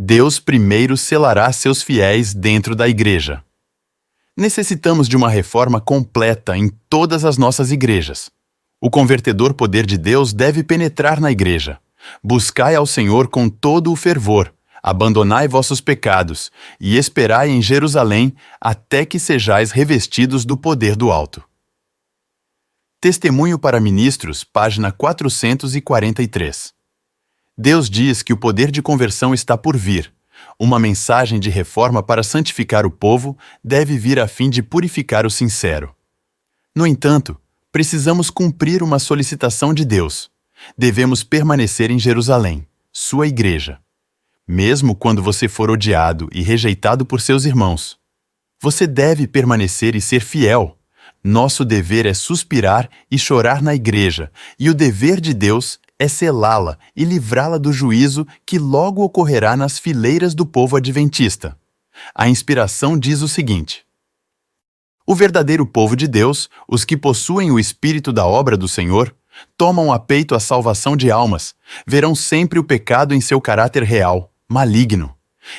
Deus primeiro selará seus fiéis dentro da igreja. Necessitamos de uma reforma completa em todas as nossas igrejas. O convertedor poder de Deus deve penetrar na igreja. Buscai ao Senhor com todo o fervor, abandonai vossos pecados e esperai em Jerusalém até que sejais revestidos do poder do alto. Testemunho para Ministros, página 443. Deus diz que o poder de conversão está por vir. Uma mensagem de reforma para santificar o povo deve vir a fim de purificar o sincero. No entanto, precisamos cumprir uma solicitação de Deus. Devemos permanecer em Jerusalém, sua igreja. Mesmo quando você for odiado e rejeitado por seus irmãos. Você deve permanecer e ser fiel. Nosso dever é suspirar e chorar na igreja, e o dever de Deus é selá-la e livrá-la do juízo que logo ocorrerá nas fileiras do povo adventista. A inspiração diz o seguinte: o verdadeiro povo de Deus, os que possuem o espírito da obra do Senhor, tomam a peito a salvação de almas, verão sempre o pecado em seu caráter real, maligno.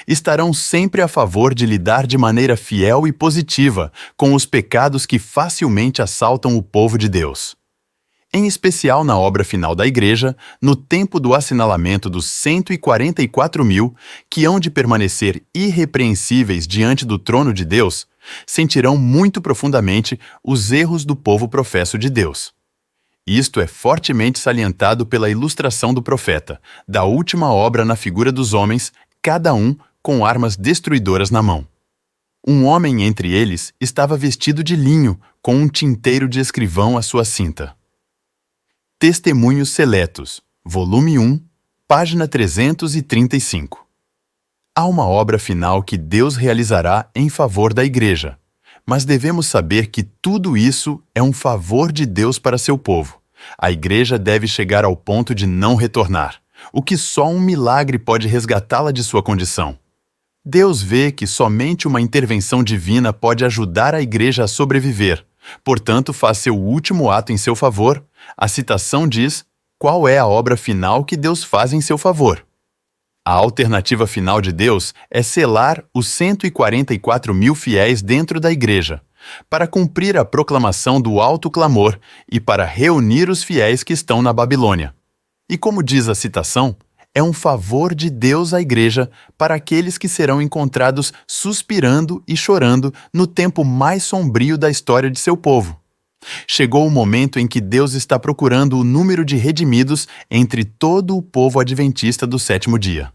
Estarão sempre a favor de lidar de maneira fiel e positiva com os pecados que facilmente assaltam o povo de Deus. Em especial na obra final da Igreja, no tempo do assinalamento dos 144.000, que hão de permanecer irrepreensíveis diante do trono de Deus, sentirão muito profundamente os erros do povo professo de Deus. Isto é fortemente salientado pela ilustração do profeta, da última obra na figura dos homens, cada um com armas destruidoras na mão. Um homem entre eles estava vestido de linho, com um tinteiro de escrivão à sua cinta. Testemunhos Seletos, volume 1, página 335. Há uma obra final que Deus realizará em favor da Igreja, mas devemos saber que tudo isso é um favor de Deus para seu povo. A Igreja deve chegar ao ponto de não retornar, o que só um milagre pode resgatá-la de sua condição. Deus vê que somente uma intervenção divina pode ajudar a Igreja a sobreviver. Portanto, faz seu último ato em seu favor. A citação diz: qual é a obra final que Deus faz em seu favor? A alternativa final de Deus é selar os 144.000 fiéis dentro da Igreja, para cumprir a proclamação do alto clamor e para reunir os fiéis que estão na Babilônia. E como diz a citação, é um favor de Deus à Igreja para aqueles que serão encontrados suspirando e chorando no tempo mais sombrio da história de seu povo. Chegou o momento em que Deus está procurando o número de redimidos entre todo o povo adventista do sétimo dia.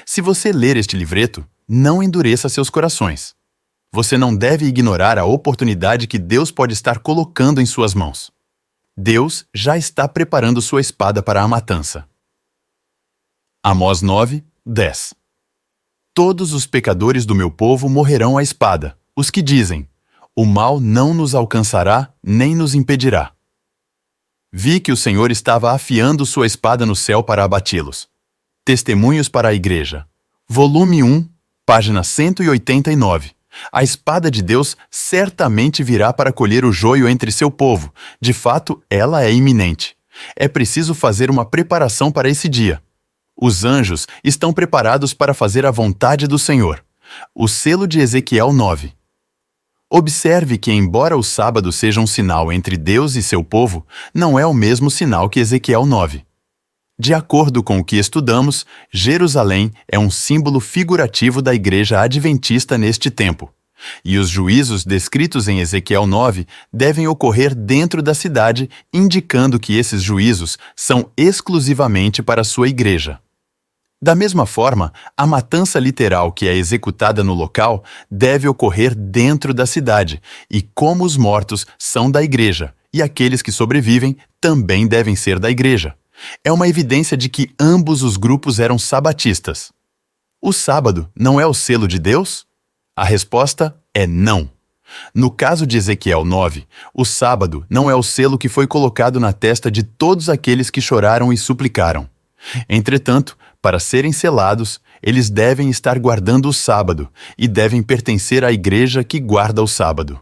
Se você ler este livreto, não endureça seus corações. Você não deve ignorar a oportunidade que Deus pode estar colocando em suas mãos. Deus já está preparando sua espada para a matança. Amós 9, 10. Todos os pecadores do meu povo morrerão à espada, os que dizem: o mal não nos alcançará, nem nos impedirá. Vi que o Senhor estava afiando sua espada no céu para abati-los. Testemunhos para a Igreja. Volume 1, página 189. A espada de Deus certamente virá para colher o joio entre seu povo. De fato, ela é iminente. É preciso fazer uma preparação para esse dia. Os anjos estão preparados para fazer a vontade do Senhor. O selo de Ezequiel 9. Observe que, embora o sábado seja um sinal entre Deus e seu povo, não é o mesmo sinal que Ezequiel 9. De acordo com o que estudamos, Jerusalém é um símbolo figurativo da Igreja Adventista neste tempo. E os juízos descritos em Ezequiel 9 devem ocorrer dentro da cidade, indicando que esses juízos são exclusivamente para sua Igreja. Da mesma forma, a matança literal que é executada no local deve ocorrer dentro da cidade, e como os mortos são da Igreja, e aqueles que sobrevivem também devem ser da Igreja. É uma evidência de que ambos os grupos eram sabatistas. O sábado não é o selo de Deus? A resposta é não. No caso de Ezequiel 9, o sábado não é o selo que foi colocado na testa de todos aqueles que choraram e suplicaram. Entretanto, para serem selados, eles devem estar guardando o sábado e devem pertencer à Igreja que guarda o sábado.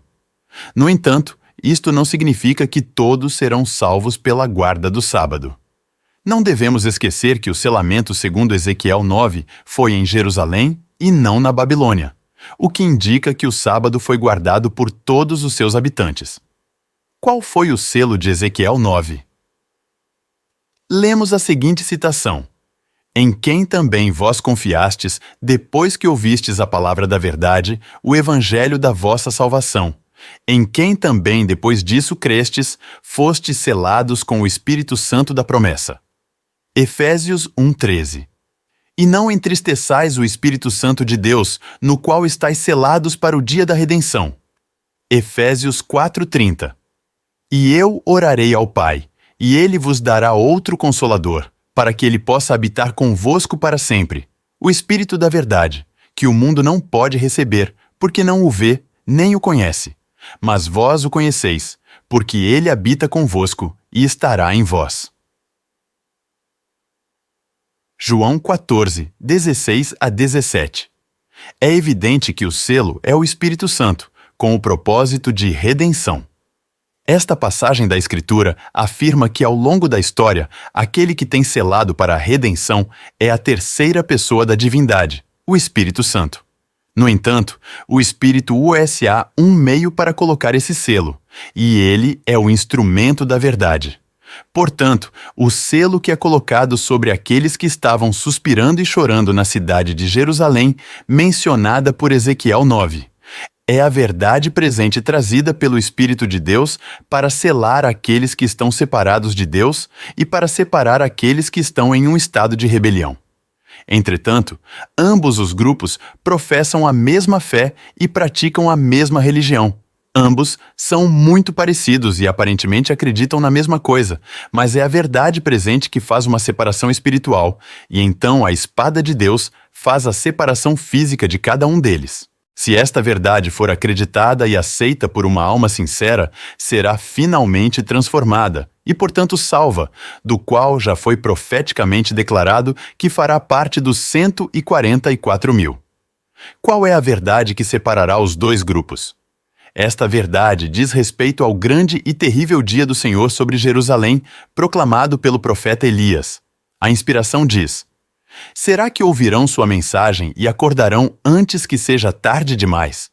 No entanto, isto não significa que todos serão salvos pela guarda do sábado. Não devemos esquecer que o selamento segundo Ezequiel 9 foi em Jerusalém e não na Babilônia, o que indica que o sábado foi guardado por todos os seus habitantes. Qual foi o selo de Ezequiel 9? Lemos a seguinte citação: em quem também vós confiastes, depois que ouvistes a palavra da verdade, o evangelho da vossa salvação, em quem também depois disso crestes, fostes selados com o Espírito Santo da promessa. Efésios 1:13. E não entristeçais o Espírito Santo de Deus, no qual estáis selados para o dia da redenção. Efésios 4:30. E eu orarei ao Pai, e ele vos dará outro Consolador, para que ele possa habitar convosco para sempre, o Espírito da verdade, que o mundo não pode receber, porque não o vê, nem o conhece. Mas vós o conheceis, porque ele habita convosco e estará em vós. João 14, 16 a 17. É evidente que o selo é o Espírito Santo, com o propósito de redenção. Esta passagem da Escritura afirma que ao longo da história, aquele que tem selado para a redenção é a terceira pessoa da divindade, o Espírito Santo. No entanto, o Espírito usa um meio para colocar esse selo, e ele é o instrumento da verdade. Portanto, o selo que é colocado sobre aqueles que estavam suspirando e chorando na cidade de Jerusalém, mencionada por Ezequiel 9, é a verdade presente trazida pelo Espírito de Deus para selar aqueles que estão separados de Deus e para separar aqueles que estão em um estado de rebelião. Entretanto, ambos os grupos professam a mesma fé e praticam a mesma religião. Ambos são muito parecidos e aparentemente acreditam na mesma coisa, mas é a verdade presente que faz uma separação espiritual, e então a espada de Deus faz a separação física de cada um deles. Se esta verdade for acreditada e aceita por uma alma sincera, será finalmente transformada e, portanto, salva, do qual já foi profeticamente declarado que fará parte dos 144 mil. Qual é a verdade que separará os dois grupos? Esta verdade diz respeito ao grande e terrível dia do Senhor sobre Jerusalém, proclamado pelo profeta Elias. A inspiração diz: será que ouvirão sua mensagem e acordarão antes que seja tarde demais?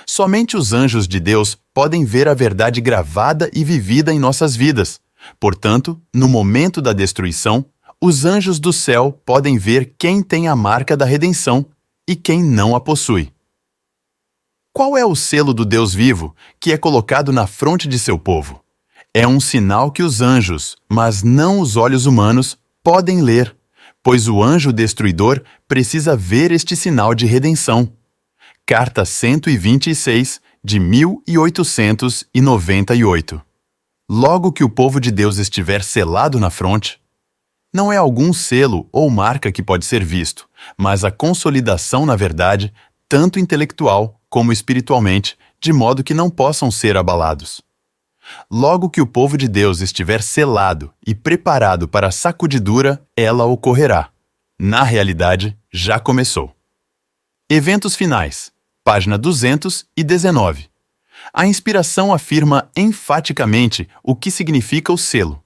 Somente os anjos de Deus podem ver a verdade gravada e vivida em nossas vidas. Portanto, no momento da destruição, os anjos do céu podem ver quem tem a marca da redenção e quem não a possui. Qual é o selo do Deus vivo que é colocado na fronte de seu povo? É um sinal que os anjos, mas não os olhos humanos, podem ler, pois o anjo destruidor precisa ver este sinal de redenção. Carta 126, de 1898. Logo que o povo de Deus estiver selado na fronte, não é algum selo ou marca que pode ser visto, mas a consolidação na verdade, tanto intelectual como espiritualmente, de modo que não possam ser abalados. Logo que o povo de Deus estiver selado e preparado para a sacudidura, ela ocorrerá. Na realidade, já começou. Eventos finais, página 219. A inspiração afirma enfaticamente o que significa o selo.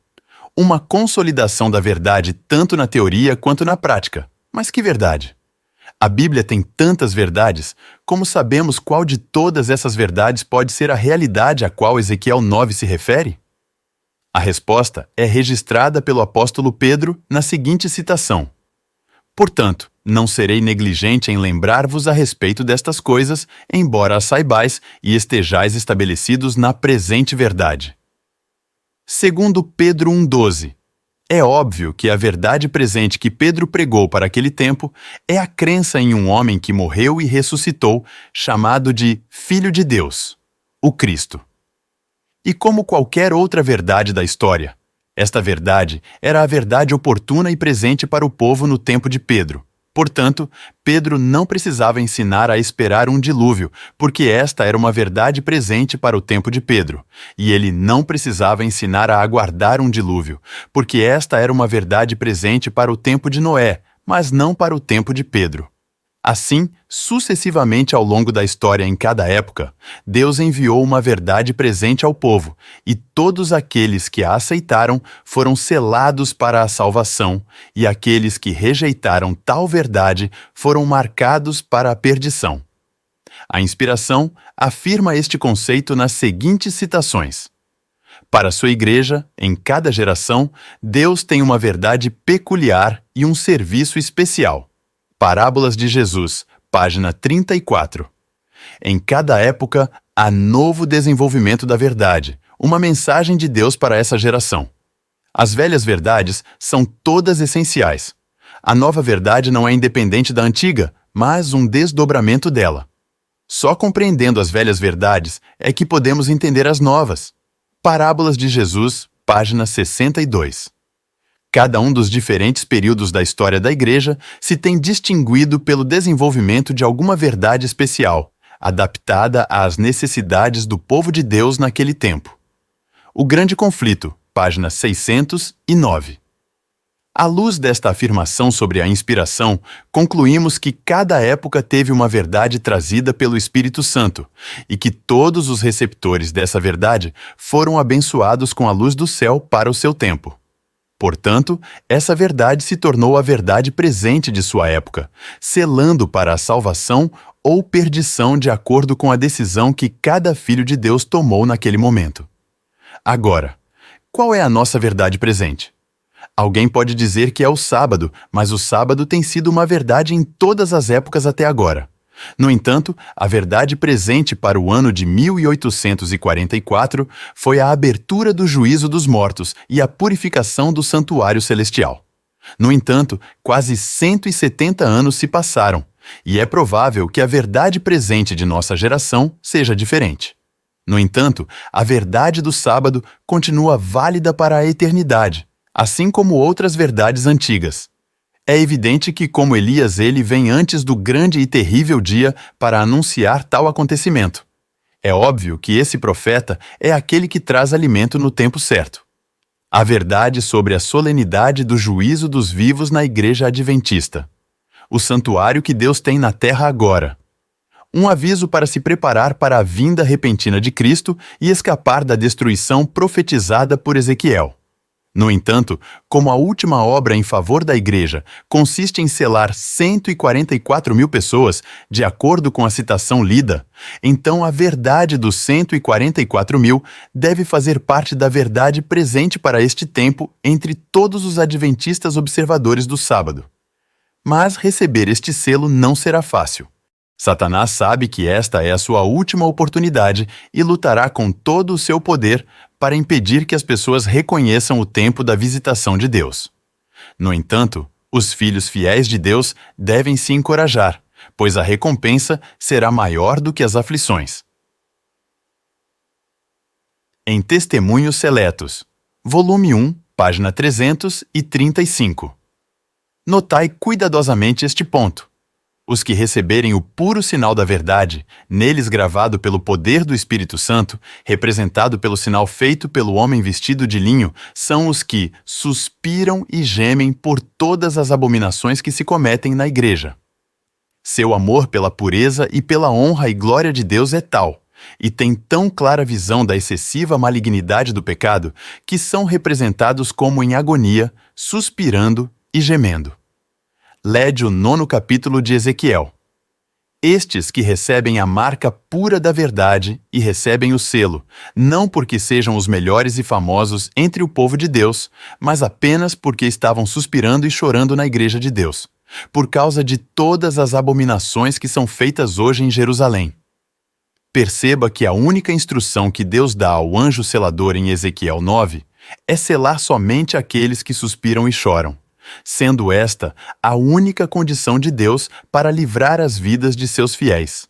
Uma consolidação da verdade tanto na teoria quanto na prática. Mas que verdade? A Bíblia tem tantas verdades, como sabemos qual de todas essas verdades pode ser a realidade a qual Ezequiel 9 se refere? A resposta é registrada pelo apóstolo Pedro na seguinte citação: portanto, não serei negligente em lembrar-vos a respeito destas coisas, embora as saibais e estejais estabelecidos na presente verdade. Segundo Pedro 1,12. É óbvio que a verdade presente que Pedro pregou para aquele tempo é a crença em um homem que morreu e ressuscitou, chamado de Filho de Deus, o Cristo. E como qualquer outra verdade da história, esta verdade era a verdade oportuna e presente para o povo no tempo de Pedro. Portanto, Pedro não precisava ensinar a esperar um dilúvio, porque esta era uma verdade presente para o tempo de Pedro, e ele não precisava ensinar a aguardar um dilúvio, porque esta era uma verdade presente para o tempo de Noé, mas não para o tempo de Pedro. Assim, sucessivamente ao longo da história em cada época, Deus enviou uma verdade presente ao povo, e todos aqueles que a aceitaram foram selados para a salvação, e aqueles que rejeitaram tal verdade foram marcados para a perdição. A inspiração afirma este conceito nas seguintes citações. Para sua igreja, em cada geração, Deus tem uma verdade peculiar e um serviço especial. Parábolas de Jesus, página 34. Em cada época, há novo desenvolvimento da verdade, uma mensagem de Deus para essa geração. As velhas verdades são todas essenciais. A nova verdade não é independente da antiga, mas um desdobramento dela. Só compreendendo as velhas verdades é que podemos entender as novas. Parábolas de Jesus, página 62. Cada um dos diferentes períodos da história da Igreja se tem distinguido pelo desenvolvimento de alguma verdade especial, adaptada às necessidades do povo de Deus naquele tempo. O Grande Conflito, página 609. À luz desta afirmação sobre a inspiração, concluímos que cada época teve uma verdade trazida pelo Espírito Santo e que todos os receptores dessa verdade foram abençoados com a luz do céu para o seu tempo. Portanto, essa verdade se tornou a verdade presente de sua época, selando para a salvação ou perdição de acordo com a decisão que cada filho de Deus tomou naquele momento. Agora, qual é a nossa verdade presente? Alguém pode dizer que é o sábado, mas o sábado tem sido uma verdade em todas as épocas até agora. No entanto, a verdade presente para o ano de 1844 foi a abertura do juízo dos mortos e a purificação do santuário celestial. No entanto, quase 170 anos se passaram, e é provável que a verdade presente de nossa geração seja diferente. No entanto, a verdade do sábado continua válida para a eternidade, assim como outras verdades antigas. É evidente que, como Elias, ele vem antes do grande e terrível dia para anunciar tal acontecimento. É óbvio que esse profeta é aquele que traz alimento no tempo certo. A verdade sobre a solenidade do juízo dos vivos na Igreja Adventista. O santuário que Deus tem na terra agora. Um aviso para se preparar para a vinda repentina de Cristo e escapar da destruição profetizada por Ezequiel. No entanto, como a última obra em favor da Igreja consiste em selar 144 mil pessoas, de acordo com a citação lida, então a verdade dos 144 mil deve fazer parte da verdade presente para este tempo entre todos os adventistas observadores do sábado. Mas receber este selo não será fácil. Satanás sabe que esta é a sua última oportunidade e lutará com todo o seu poder para impedir que as pessoas reconheçam o tempo da visitação de Deus. No entanto, os filhos fiéis de Deus devem se encorajar, pois a recompensa será maior do que as aflições. Em Testemunhos Seletos, volume 1, página 335. Notai cuidadosamente este ponto. Os que receberem o puro sinal da verdade, neles gravado pelo poder do Espírito Santo, representado pelo sinal feito pelo homem vestido de linho, são os que suspiram e gemem por todas as abominações que se cometem na Igreja. Seu amor pela pureza e pela honra e glória de Deus é tal, e tem tão clara visão da excessiva malignidade do pecado, que são representados como em agonia, suspirando e gemendo. Lede o 9º capítulo de Ezequiel. Estes que recebem a marca pura da verdade e recebem o selo, não porque sejam os melhores e famosos entre o povo de Deus, mas apenas porque estavam suspirando e chorando na Igreja de Deus, por causa de todas as abominações que são feitas hoje em Jerusalém. Perceba que a única instrução que Deus dá ao anjo selador em Ezequiel 9 é selar somente aqueles que suspiram e choram, sendo esta a única condição de Deus para livrar as vidas de seus fiéis.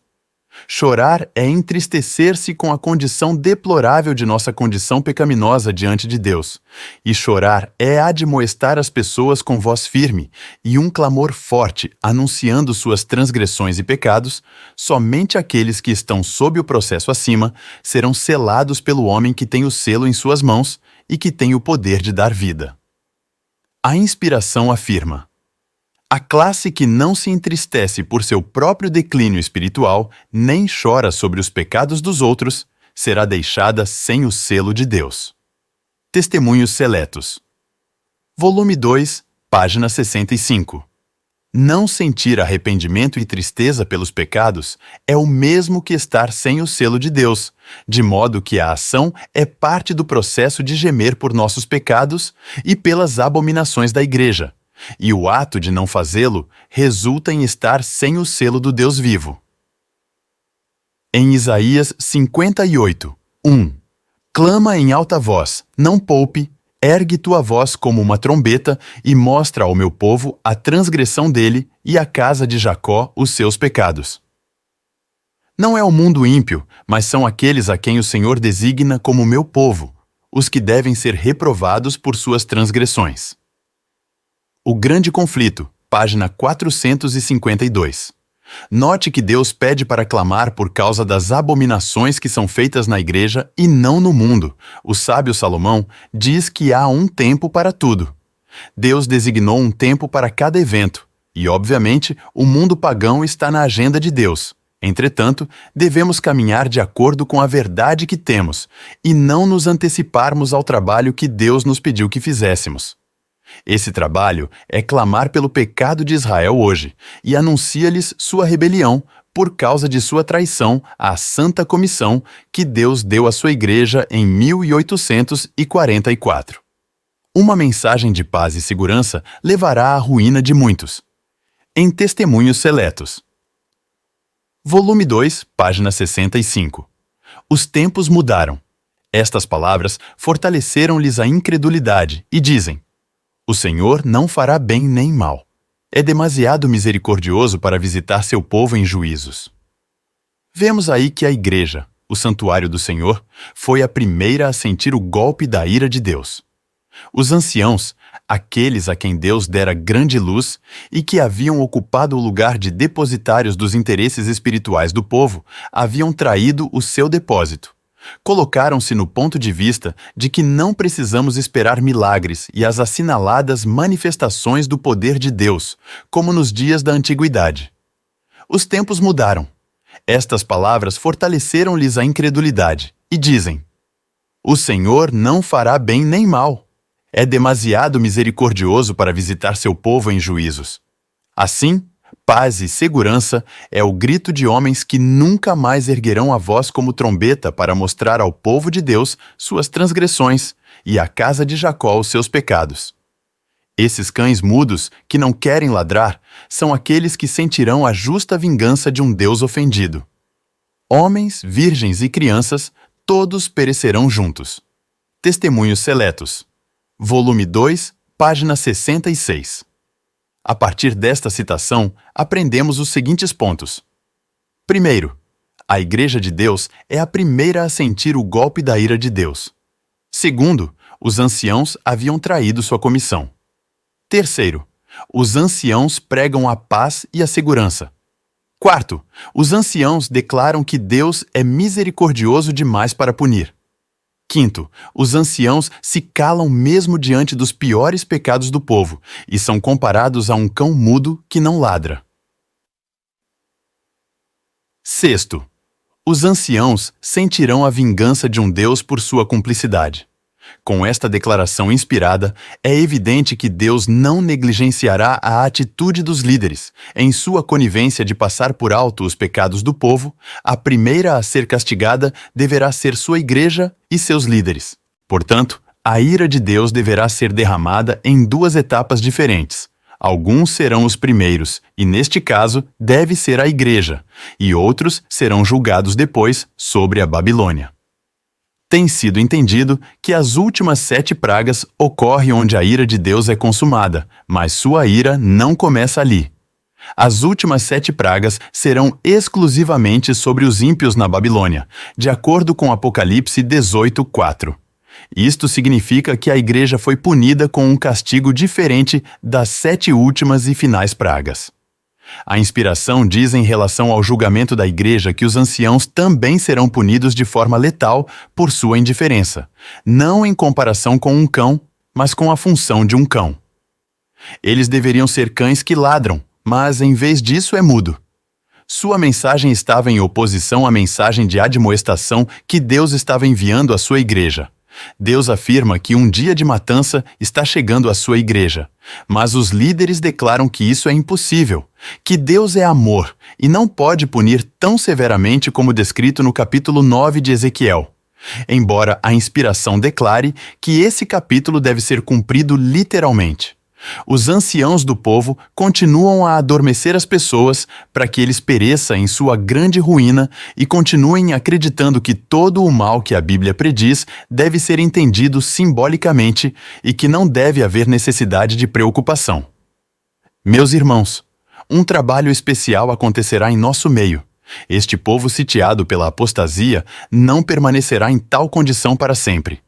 Chorar é entristecer-se com a condição deplorável de nossa condição pecaminosa diante de Deus, e chorar é admoestar as pessoas com voz firme e um clamor forte anunciando suas transgressões e pecados. Somente aqueles que estão sob o processo acima serão selados pelo homem que tem o selo em suas mãos e que tem o poder de dar vida. A inspiração afirma: A classe que não se entristece por seu próprio declínio espiritual, nem chora sobre os pecados dos outros, será deixada sem o selo de Deus. Testemunhos Seletos. Volume 2, página 65. Não sentir arrependimento e tristeza pelos pecados é o mesmo que estar sem o selo de Deus, de modo que a ação é parte do processo de gemer por nossos pecados e pelas abominações da Igreja, e o ato de não fazê-lo resulta em estar sem o selo do Deus vivo. Em Isaías 58, 1. Clama em alta voz, não poupe, ergue tua voz como uma trombeta e mostra ao meu povo a transgressão dele e à casa de Jacó os seus pecados. Não é o mundo ímpio, mas são aqueles a quem o Senhor designa como meu povo, os que devem ser reprovados por suas transgressões. O Grande Conflito, página 452. Note que Deus pede para clamar por causa das abominações que são feitas na Igreja e não no mundo. O sábio Salomão diz que há um tempo para tudo. Deus designou um tempo para cada evento, e, obviamente, o mundo pagão está na agenda de Deus. Entretanto, devemos caminhar de acordo com a verdade que temos, e não nos anteciparmos ao trabalho que Deus nos pediu que fizéssemos. Esse trabalho é clamar pelo pecado de Israel hoje e anuncia-lhes sua rebelião por causa de sua traição à Santa Comissão que Deus deu à sua Igreja em 1844. Uma mensagem de paz e segurança levará à ruína de muitos. Em Testemunhos Seletos. Volume 2, página 65. Os tempos mudaram. Estas palavras fortaleceram-lhes a incredulidade e dizem: o Senhor não fará bem nem mal. É demasiado misericordioso para visitar seu povo em juízos. Vemos aí que a Igreja, o santuário do Senhor, foi a primeira a sentir o golpe da ira de Deus. Os anciãos, aqueles a quem Deus dera grande luz e que haviam ocupado o lugar de depositários dos interesses espirituais do povo, haviam traído o seu depósito. Colocaram-se no ponto de vista de que não precisamos esperar milagres e as assinaladas manifestações do poder de Deus, como nos dias da antiguidade. Os tempos mudaram. Estas palavras fortaleceram-lhes a incredulidade e dizem: o Senhor não fará bem nem mal. É demasiado misericordioso para visitar seu povo em juízos. Assim, paz e segurança é o grito de homens que nunca mais erguerão a voz como trombeta para mostrar ao povo de Deus suas transgressões e à casa de Jacó os seus pecados. Esses cães mudos, que não querem ladrar, são aqueles que sentirão a justa vingança de um Deus ofendido. Homens, virgens e crianças, todos perecerão juntos. Testemunhos Seletos. Volume 2, página 66. A partir desta citação, aprendemos os seguintes pontos. Primeiro, a Igreja de Deus é a primeira a sentir o golpe da ira de Deus. Segundo, os anciãos haviam traído sua comissão. Terceiro, os anciãos pregam a paz e a segurança. Quarto, os anciãos declaram que Deus é misericordioso demais para punir. Quinto, os anciãos se calam mesmo diante dos piores pecados do povo e são comparados a um cão mudo que não ladra. Sexto, os anciãos sentirão a vingança de um Deus por sua cumplicidade. Com esta declaração inspirada, é evidente que Deus não negligenciará a atitude dos líderes. Em sua conivência de passar por alto os pecados do povo, a primeira a ser castigada deverá ser sua Igreja e seus líderes. Portanto, a ira de Deus deverá ser derramada em duas etapas diferentes. Alguns serão os primeiros, e neste caso deve ser a Igreja, e outros serão julgados depois sobre a Babilônia. Tem sido entendido que as últimas 7 pragas ocorrem onde a ira de Deus é consumada, mas sua ira não começa ali. As últimas 7 pragas serão exclusivamente sobre os ímpios na Babilônia, de acordo com Apocalipse 18:4. Isto significa que a Igreja foi punida com um castigo diferente das 7 últimas e finais pragas. A inspiração diz em relação ao julgamento da Igreja que os anciãos também serão punidos de forma letal por sua indiferença, não em comparação com um cão, mas com a função de um cão. Eles deveriam ser cães que ladram, mas em vez disso é mudo. Sua mensagem estava em oposição à mensagem de admoestação que Deus estava enviando à sua igreja. Deus afirma que um dia de matança está chegando à sua igreja, mas os líderes declaram que isso é impossível, que Deus é amor e não pode punir tão severamente como descrito no capítulo 9 de Ezequiel. Embora a inspiração declare que esse capítulo deve ser cumprido literalmente. Os anciãos do povo continuam a adormecer as pessoas para que eles pereçam em sua grande ruína e continuem acreditando que todo o mal que a Bíblia prediz deve ser entendido simbolicamente e que não deve haver necessidade de preocupação. Meus irmãos, um trabalho especial acontecerá em nosso meio. Este povo sitiado pela apostasia não permanecerá em tal condição para sempre.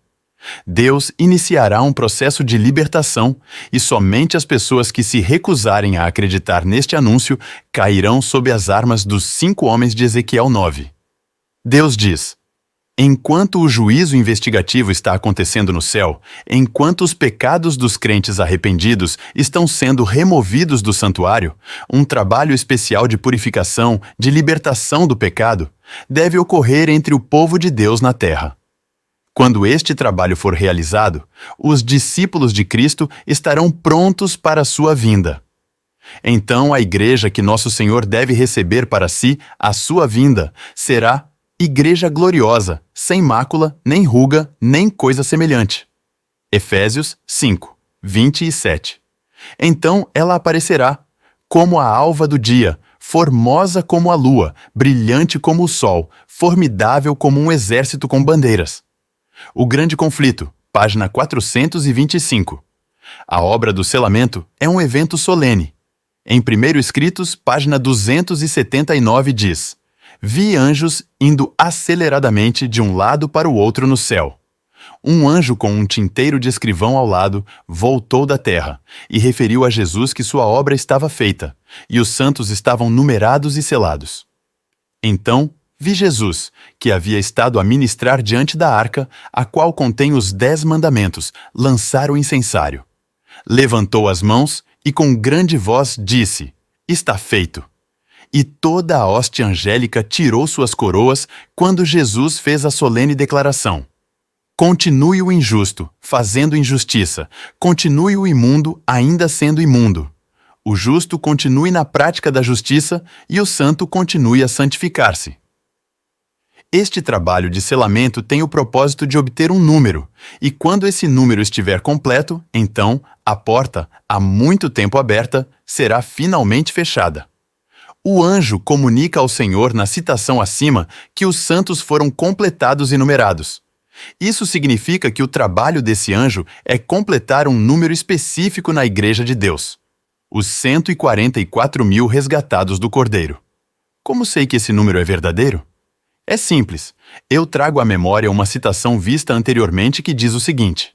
Deus iniciará um processo de libertação e somente as pessoas que se recusarem a acreditar neste anúncio cairão sob as armas dos 5 homens de Ezequiel 9. Deus diz: enquanto o juízo investigativo está acontecendo no céu, enquanto os pecados dos crentes arrependidos estão sendo removidos do santuário, um trabalho especial de purificação, de libertação do pecado, deve ocorrer entre o povo de Deus na terra. Quando este trabalho for realizado, os discípulos de Cristo estarão prontos para a sua vinda. Então a igreja que nosso Senhor deve receber para si, a sua vinda, será igreja gloriosa, sem mácula, nem ruga, nem coisa semelhante. Efésios 5, 27. Então ela aparecerá, como a alva do dia, formosa como a lua, brilhante como o sol, formidável como um exército com bandeiras. O Grande Conflito, página 425. A obra do selamento é um evento solene. Em 1 Escritos, página 279 diz: vi anjos indo aceleradamente de um lado para o outro no céu. Um anjo com um tinteiro de escrivão ao lado voltou da terra e referiu a Jesus que sua obra estava feita, e os santos estavam numerados e selados. Então, vi Jesus, que havia estado a ministrar diante da arca, a qual contém os 10 mandamentos, lançar o incensário. Levantou as mãos e com grande voz disse: está feito. E toda a hoste angélica tirou suas coroas quando Jesus fez a solene declaração: continue o injusto, fazendo injustiça, continue o imundo, ainda sendo imundo. O justo continue na prática da justiça e o santo continue a santificar-se. Este trabalho de selamento tem o propósito de obter um número, e quando esse número estiver completo, então a porta, há muito tempo aberta, será finalmente fechada. O anjo comunica ao Senhor na citação acima que os santos foram completados e numerados. Isso significa que o trabalho desse anjo é completar um número específico na Igreja de Deus: os 144.000 resgatados do Cordeiro. Como sei que esse número é verdadeiro? É simples. Eu trago à memória uma citação vista anteriormente que diz o seguinte: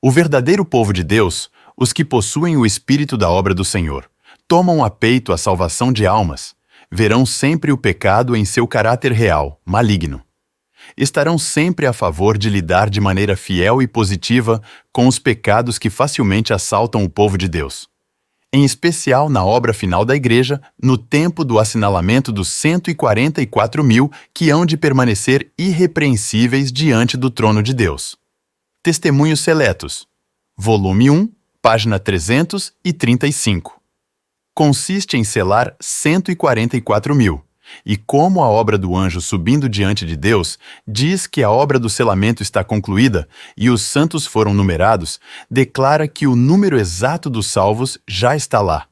o verdadeiro povo de Deus, os que possuem o espírito da obra do Senhor, tomam a peito a salvação de almas, verão sempre o pecado em seu caráter real, maligno. Estarão sempre a favor de lidar de maneira fiel e positiva com os pecados que facilmente assaltam o povo de Deus. Em especial na obra final da Igreja, no tempo do assinalamento dos 144.000 que hão de permanecer irrepreensíveis diante do trono de Deus. Testemunhos Seletos, volume 1, página 335. Consiste em selar 144.000, e como a obra do anjo subindo diante de Deus diz que a obra do selamento está concluída e os santos foram numerados, declara que o número exato dos salvos já está lá.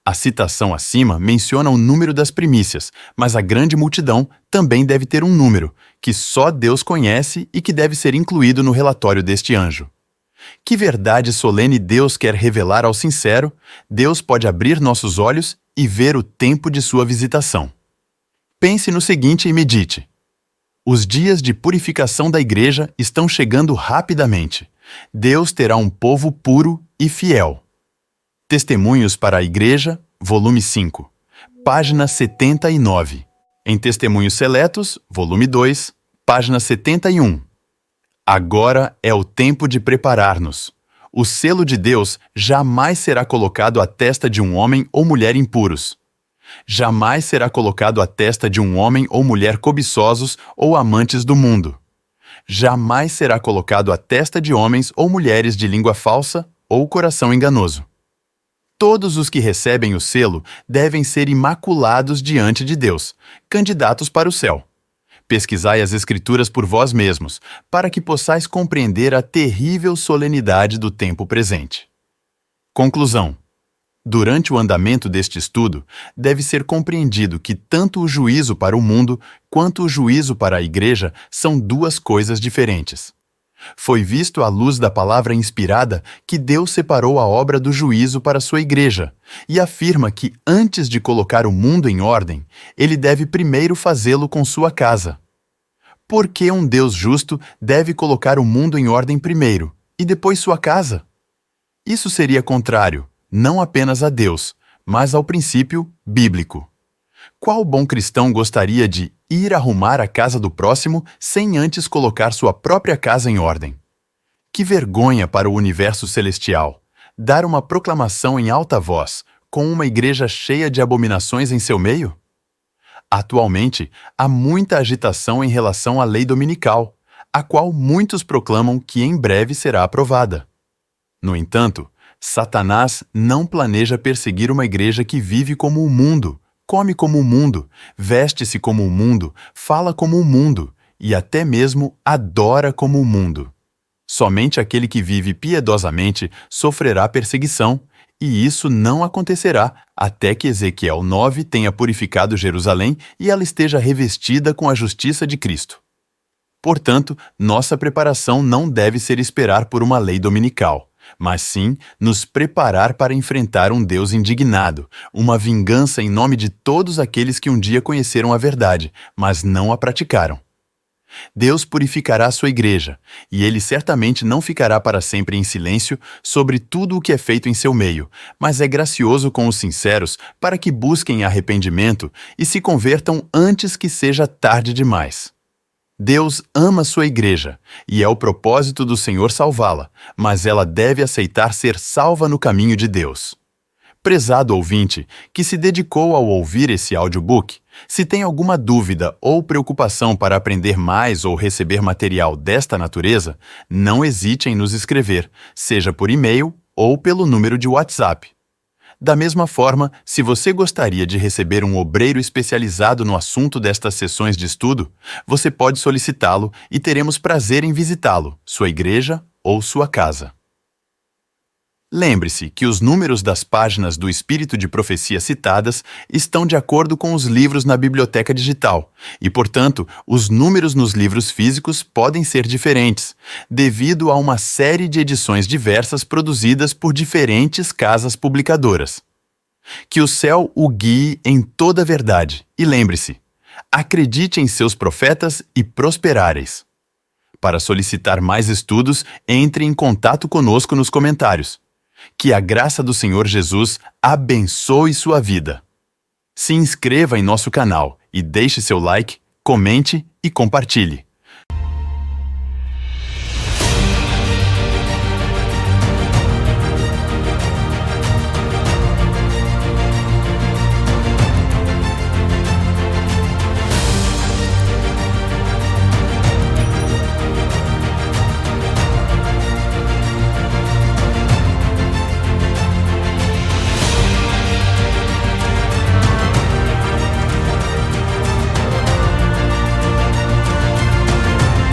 A citação acima menciona o número das primícias, mas a grande multidão também deve ter um número, que só Deus conhece e que deve ser incluído no relatório deste anjo. Que verdade solene Deus quer revelar ao sincero, Deus pode abrir nossos olhos e ver o tempo de sua visitação. Pense no seguinte e medite: os dias de purificação da Igreja estão chegando rapidamente. Deus terá um povo puro e fiel. Testemunhos para a Igreja, volume 5, página 79. Em Testemunhos Seletos, volume 2, página 71. Agora é o tempo de preparar-nos. o selo de Deus jamais será colocado à testa de um homem ou mulher impuros. Jamais será colocado à testa de um homem ou mulher cobiçosos ou amantes do mundo. Jamais será colocado à testa de homens ou mulheres de língua falsa ou coração enganoso. Todos os que recebem o selo devem ser imaculados diante de Deus, candidatos para o céu. Pesquisai as Escrituras por vós mesmos, para que possais compreender a terrível solenidade do tempo presente. Conclusão. Durante o andamento deste estudo, deve ser compreendido que tanto o juízo para o mundo quanto o juízo para a Igreja são duas coisas diferentes. Foi visto à luz da palavra inspirada que Deus separou a obra do juízo para sua Igreja e afirma que, antes de colocar o mundo em ordem, ele deve primeiro fazê-lo com sua casa. Por que um Deus justo deve colocar o mundo em ordem primeiro e depois sua casa? Isso seria contrário, não apenas a Deus, mas ao princípio bíblico. Qual bom cristão gostaria de ir arrumar a casa do próximo sem antes colocar sua própria casa em ordem? Que vergonha para o universo celestial! Dar uma proclamação em alta voz, com uma igreja cheia de abominações em seu meio? Atualmente, há muita agitação em relação à lei dominical, a qual muitos proclamam que em breve será aprovada. No entanto, Satanás não planeja perseguir uma igreja que vive como o mundo, come como o mundo, veste-se como o mundo, fala como o mundo e até mesmo adora como o mundo. Somente aquele que vive piedosamente sofrerá perseguição, e isso não acontecerá até que Ezequiel 9 tenha purificado Jerusalém e ela esteja revestida com a justiça de Cristo. Portanto, nossa preparação não deve ser esperar por uma lei dominical, mas sim nos preparar para enfrentar um Deus indignado, uma vingança em nome de todos aqueles que um dia conheceram a verdade, mas não a praticaram. Deus purificará sua igreja, e ele certamente não ficará para sempre em silêncio sobre tudo o que é feito em seu meio, mas é gracioso com os sinceros para que busquem arrependimento e se convertam antes que seja tarde demais. Deus ama sua igreja, e é o propósito do Senhor salvá-la, mas ela deve aceitar ser salva no caminho de Deus. Prezado ouvinte, que se dedicou ao ouvir esse audiobook, se tem alguma dúvida ou preocupação para aprender mais ou receber material desta natureza, não hesite em nos escrever, seja por e-mail ou pelo número de WhatsApp. Da mesma forma, se você gostaria de receber um obreiro especializado no assunto destas sessões de estudo, você pode solicitá-lo e teremos prazer em visitá-lo, sua igreja ou sua casa. Lembre-se que os números das páginas do Espírito de Profecia citadas estão de acordo com os livros na biblioteca digital e, portanto, os números nos livros físicos podem ser diferentes, devido a uma série de edições diversas produzidas por diferentes casas publicadoras. Que o céu o guie em toda a verdade e lembre-se, acredite em seus profetas e prosperareis. Para solicitar mais estudos, entre em contato conosco nos comentários. Que a graça do Senhor Jesus abençoe sua vida. Se inscreva em nosso canal e deixe seu like, comente e compartilhe.